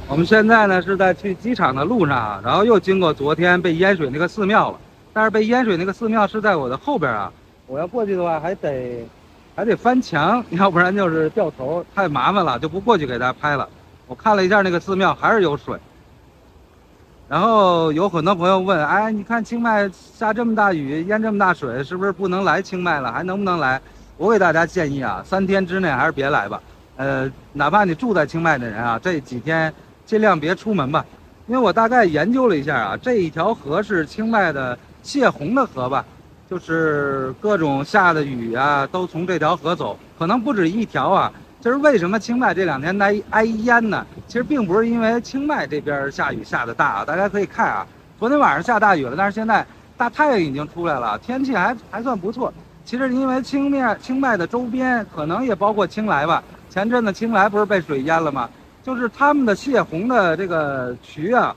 我们现在呢是在去机场的路上啊，然后又经过昨天被淹水那个寺庙了。但是被淹水那个寺庙是在我的后边啊，我要过去的话还得翻墙，要不然就是掉头，太麻烦了，就不过去给大家拍了。我看了一下那个寺庙还是有水，然后有很多朋友问，哎，你看清迈下这么大雨，淹这么大水，是不是不能来清迈了？还能不能来？我给大家建议啊，3天之内还是别来吧。哪怕你住在清迈的人啊，这几天尽量别出门吧。因为我大概研究了一下啊，这一条河是清迈的泄洪的河吧，就是各种下的雨啊，都从这条河走，可能不止一条啊。就是为什么清迈这2天挨淹呢？其实并不是因为清迈这边下雨下的大啊，大家可以看啊，昨天晚上下大雨了，但是现在大太阳已经出来了，天气还算不错。其实因为清迈的周边可能也包括清莱吧，前阵子清莱不是被水淹了吗？就是他们的泄洪的这个渠啊，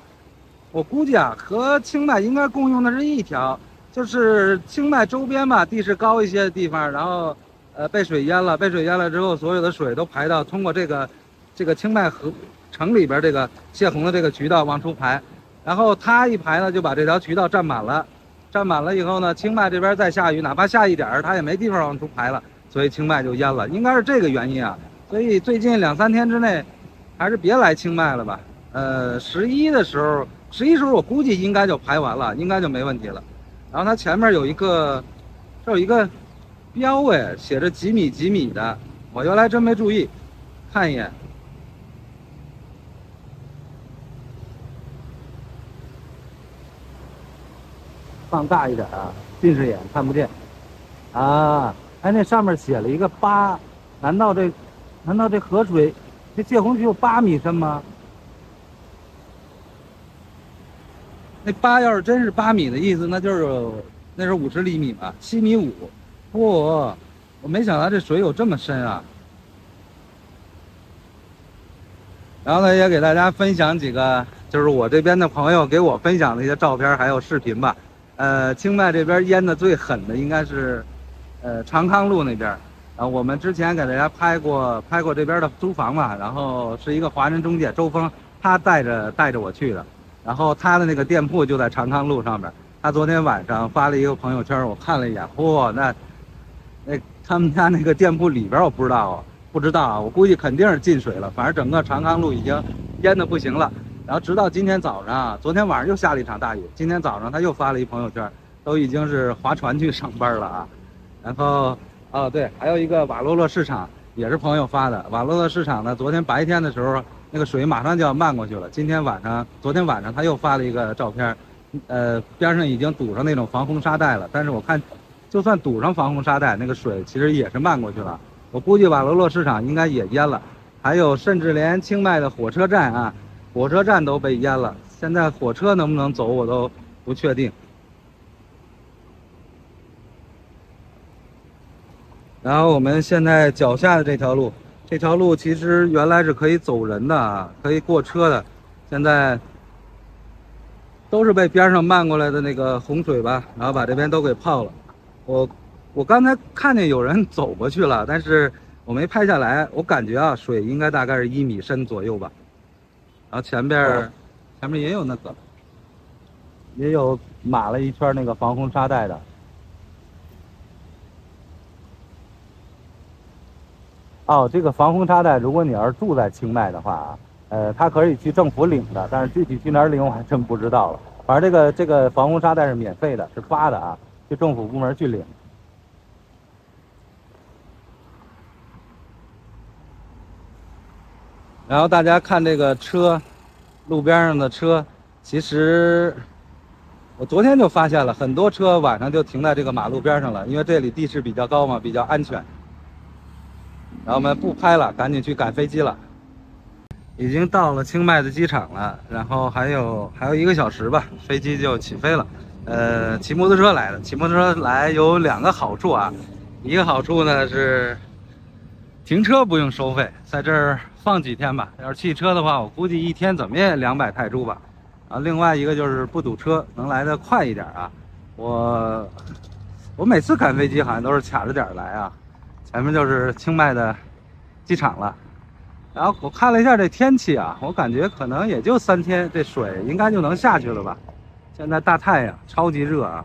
我估计啊和清迈应该共用的是一条，就是清迈周边嘛，地势高一些的地方，然后被水淹了，被水淹了之后，所有的水都排到通过这个清迈河城里边这个泄洪的这个渠道往出排，然后它一排呢就把这条渠道占满了，占满了以后呢，清迈这边再下雨，哪怕下一点儿，它也没地方往出排了，所以清迈就淹了，应该是这个原因啊。所以最近2、3天之内，还是别来清迈了吧。十一时候我估计应该就排完了，应该就没问题了。然后它前面这有一个标哎，写着几米几米的，我原来真没注意，看一眼。放大一点啊，近视眼看不见啊。哎，那上面写了一个8，难道这河水这泄洪渠有8米深吗？那8要是真是8米的意思，那是50厘米吧，7.5米。嚯，我没想到这水有这么深啊。然后呢，也给大家分享几个，就是我这边的朋友给我分享的一些照片还有视频吧。清迈这边淹的最狠的应该是，长康路那边。我们之前给大家拍过这边的租房嘛，然后是一个华人中介周峰，他带着我去的。然后他的那个店铺就在长康路上面。他昨天晚上发了一个朋友圈，我看了一眼，嚯，那他们家那个店铺里边我不知道啊，我估计肯定是进水了。反正整个长康路已经淹得不行了。然后直到今天早上，昨天晚上又下了一场大雨，今天早上他又发了一朋友圈，都已经是划船去上班了啊。然后哦对，还有一个瓦洛洛市场也是朋友发的。瓦洛洛市场呢，昨天白天的时候那个水马上就要漫过去了，昨天晚上他又发了一个照片，边上已经堵上那种防洪沙袋了，但是我看就算堵上防洪沙袋，那个水其实也是漫过去了。我估计瓦罗洛市场应该也淹了，还有甚至连清迈的火车站啊，火车站都被淹了。现在火车能不能走我都不确定。然后我们现在脚下的这条路其实原来是可以走人的啊，可以过车的，现在都是被边上漫过来的那个洪水吧，然后把这边都给泡了。我刚才看见有人走过去了，但是我没拍下来。我感觉啊，水应该大概是1米深左右吧。然后前面也有也有码了一圈那个防洪沙袋的。哦，这个防洪沙袋，如果你要是住在清迈的话啊，它可以去政府领的，但是具体去哪儿领我还真不知道了。反正这个防洪沙袋是免费的，是发的啊，去政府部门去领。然后大家看这个车，路边上的车，其实我昨天就发现了很多车晚上就停在这个马路边上了，因为这里地势比较高嘛，比较安全。然后我们不拍了，赶紧去赶飞机了。已经到了清迈的机场了，然后还有1个小时吧，飞机就起飞了。骑摩托车来的，骑摩托车来有2个好处啊。一个好处呢是停车不用收费，在这儿放几天吧。要是汽车的话，我估计1天怎么也200泰铢吧。另外一个就是不堵车，能来得快一点啊。我每次赶飞机好像都是卡着点来啊。前面就是清迈的机场了。然后我看了一下这天气啊，我感觉可能也就3天，这水应该就能下去了吧。现在大太阳，超级热啊！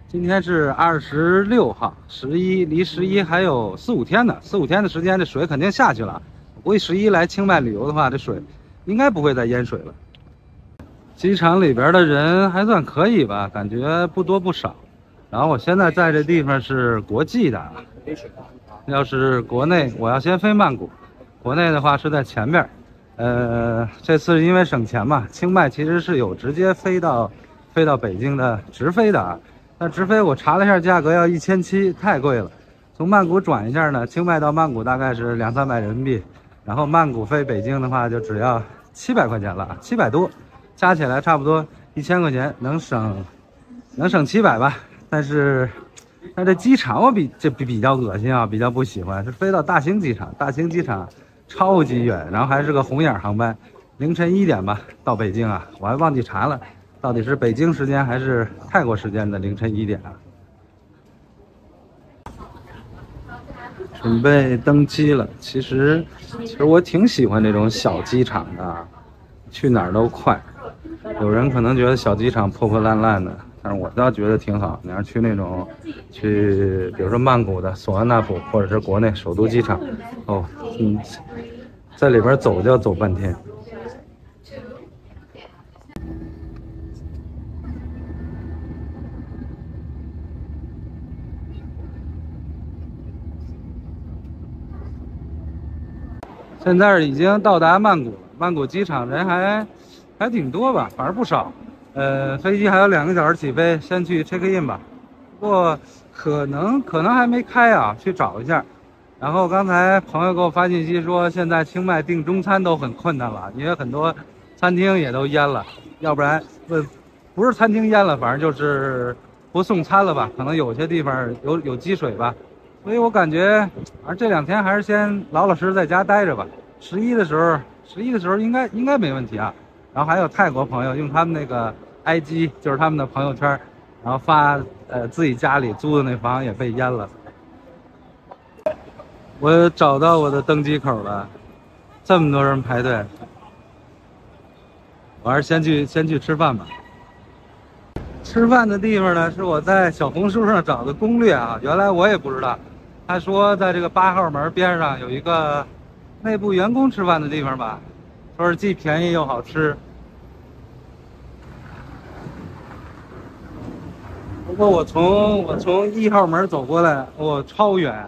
今天是26号，11离11还有4、5天呢，4、5天的时间，这水肯定下去了。我估计11来清迈旅游的话，这水应该不会再淹水了。机场里边的人还算可以吧，感觉不多不少。然后我现在在这地方是国际的，要是国内我要先飞曼谷，国内的话是在前边。这次因为省钱嘛，清迈其实是有直接飞到北京的直飞的啊。那直飞我查了一下价格要1700，太贵了。从曼谷转一下呢，清迈到曼谷大概是200、300人民币，然后曼谷飞北京的话就只要700块钱了，700多，加起来差不多1000块钱，能省700吧。但这机场我比较恶心啊，比较不喜欢，是飞到大兴机场，大兴机场超级远，然后还是个红眼航班，凌晨1点吧到北京啊，我还忘记查了，到底是北京时间还是泰国时间的凌晨1点啊？准备登机了。其实我挺喜欢这种小机场的，去哪儿都快。有人可能觉得小机场破破烂烂的，但是我倒觉得挺好。你要去那种比如说曼谷的索万纳普，或者是国内首都机场，在里边走就要走半天。现在已经到达曼谷了，曼谷机场人还挺多吧，反正不少。飞机还有2个小时起飞，先去 check in 吧。不过可能还没开啊，去找一下。然后刚才朋友给我发信息说，现在清迈订中餐都很困难了，因为很多餐厅也都淹了，要不然不是餐厅淹了，反正就是不送餐了吧，可能有些地方有积水吧。所以我感觉，反正这2天还是先老老实实在家待着吧。11的时候应该没问题啊。然后还有泰国朋友用他们那个 IG， 就是他们的朋友圈，然后发自己家里租的那房也被淹了。我找到我的登机口了，这么多人排队，我还是先去吃饭吧。吃饭的地方呢，是我在小红书上找的攻略啊，原来我也不知道。他说在这个8号门边上有一个内部员工吃饭的地方吧，说是既便宜又好吃。不过我从1号门走过来，超远，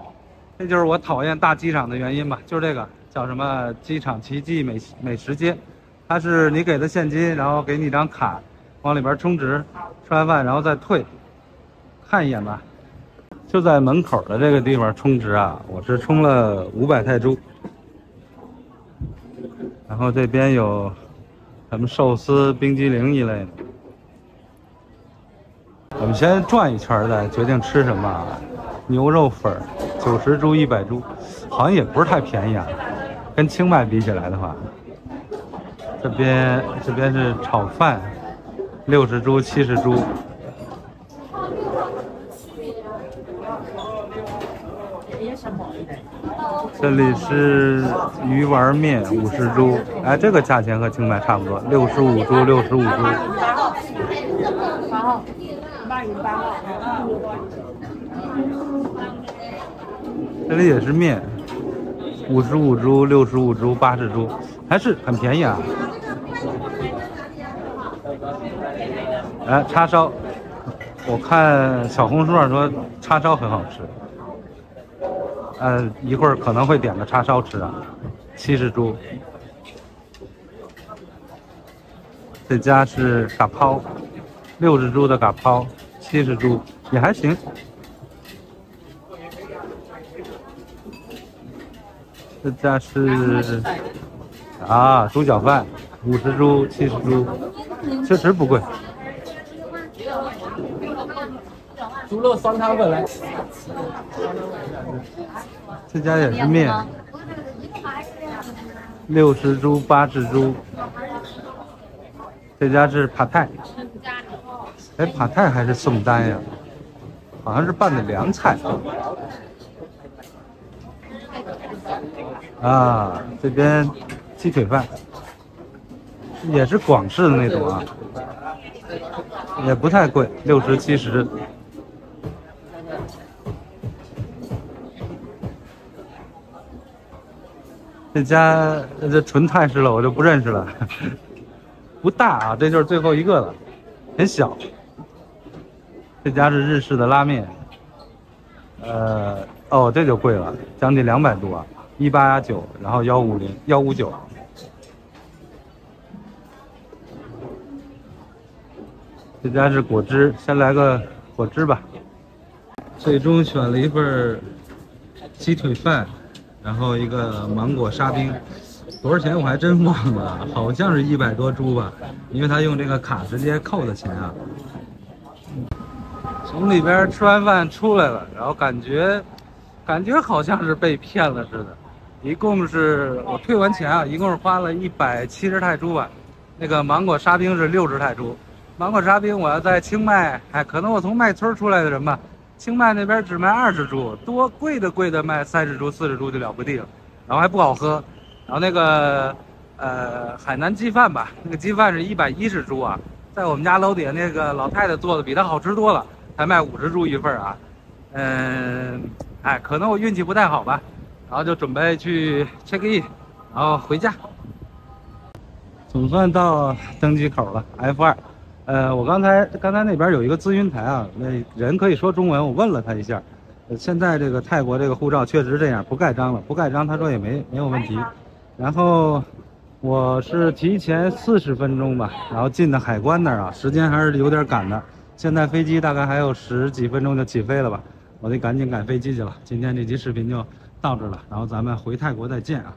这就是我讨厌大机场的原因吧，就是这个叫什么机场奇迹美食街，它是你给的现金，然后给你一张卡，往里边充值，吃完饭然后再退，看一眼吧。就在门口的这个地方充值啊，我是充了500泰铢。然后这边有什么寿司、冰激凌一类的。我们先转一圈再决定吃什么啊。牛肉粉90铢100铢，好像也不是太便宜啊，跟清迈比起来的话。这边是炒饭，60铢70铢。这里是鱼丸面50铢，哎，这个价钱和清迈差不多，65铢65铢。这里也是面，55铢65铢80铢，还是很便宜啊。哎，叉烧，我看小红书上说叉烧很好吃。一会儿可能会点个叉烧吃啊，70铢。这家是嘎抛，60铢的嘎抛，70铢也还行。这家是猪脚饭，50铢70铢，确实不贵。猪肉酸汤粉来。这家也是面，60铢80铢。这家是帕泰，哎，帕泰还是宋丹呀？好像是拌的凉菜。啊，这边鸡腿饭也是广式的那种啊，也不太贵，60、70。这家这纯泰式了，我就不认识了，不大啊，这就是最后一个了，很小。这家是日式的拉面，哦，这就贵了，将近200多啊，189，然后159。这家是果汁，先来个果汁吧。最终选了一份鸡腿饭，然后一个芒果沙冰，多少钱我还真忘了，好像是100多铢吧，因为他用这个卡直接扣的钱啊。从里边吃完饭出来了，然后感觉好像是被骗了似的。一共是我退完钱啊，一共是花了170泰铢吧。那个芒果沙冰是60泰铢。芒果沙冰我要在清迈，可能我从麦村出来的人吧，清迈那边只卖20铢，多贵的卖30铢、40铢就了不地了，然后还不好喝。然后那个海南鸡饭吧，那个鸡饭是110铢啊，在我们家楼底下那个老太太做的比它好吃多了，才卖50铢一份啊。可能我运气不太好吧，然后就准备去 check in， 然后回家。总算到登机口了 ，F2。我刚才那边有一个咨询台啊，那人可以说中文，我问了他一下，现在这个泰国这个护照确实这样，不盖章了，不盖章他说也没有问题。然后我是提前40分钟吧，然后进的海关那儿啊，时间还是有点赶的。现在飞机大概还有10几分钟就起飞了吧，我得赶紧赶飞机去了。今天这期视频就到这了，然后咱们回泰国再见啊。